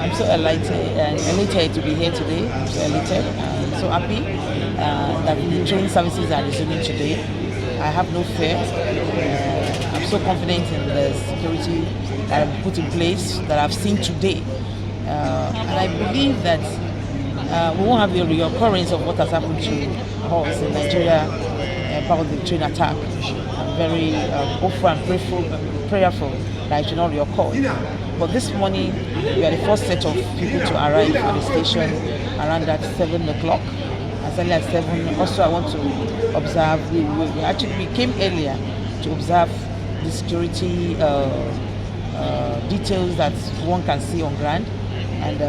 I'm so elated to be here today. I'm so elated. I'm so happy that the train services are resuming today. I have no fear. I'm so confident in the security that I've put in place that I've seen today. And I believe that we won't have the reoccurrence of what has happened to us in Nigeria about the train attack. I'm very hopeful and prayerful that it should not reoccur. But this morning, we are the first set of people to arrive at the station around that 7 o'clock. As early as 7. Also, I want to observe, we came earlier to observe the security details that one can see on ground. And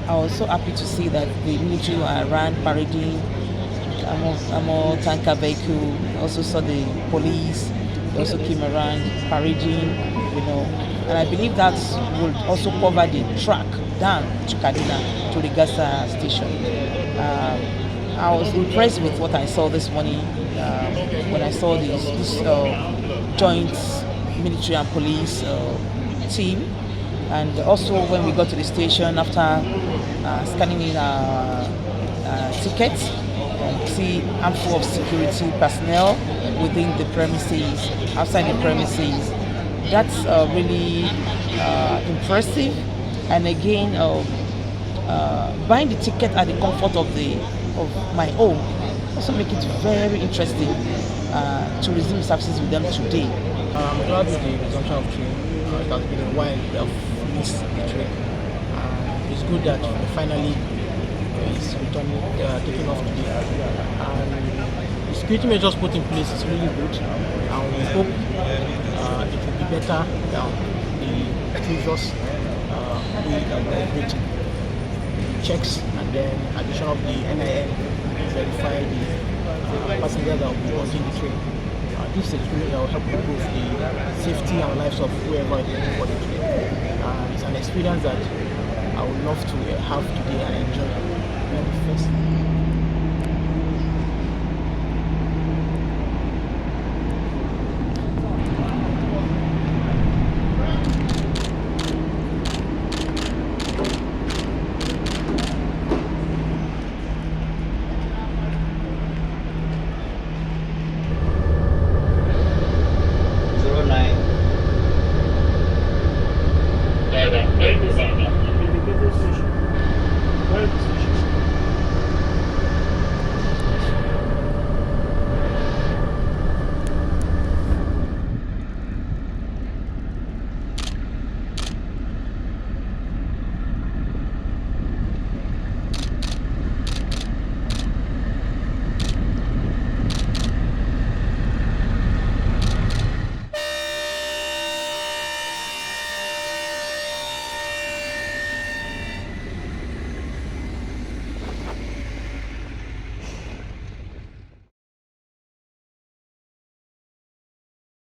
I was so happy to see that the military were around parading ammo tanker vehicle. I also saw the police. They also came around parading, and I believe that will also cover the track down to Kaduna to the Gasa station. I was impressed with what I saw this morning when I saw this joint military and police team, and also when we got to the station after scanning in our tickets. See handful of security personnel within the premises, outside the premises. That's really impressive. And again, buying the ticket at the comfort of my home also make it very interesting to resume services with them today. I'm glad with the resumption of train. It has been a while we have missed the train. It's good that finally is returning, taking off today. And the security measures put in place is really good, and we hope it will be better than the previous way that we are operating. Checks and then addition of the NIN to verify the passengers that will be boarding the train. This experience will help improve the safety and lives of whoever is boarding the train. It's an experience that I would love to have today and enjoy. First.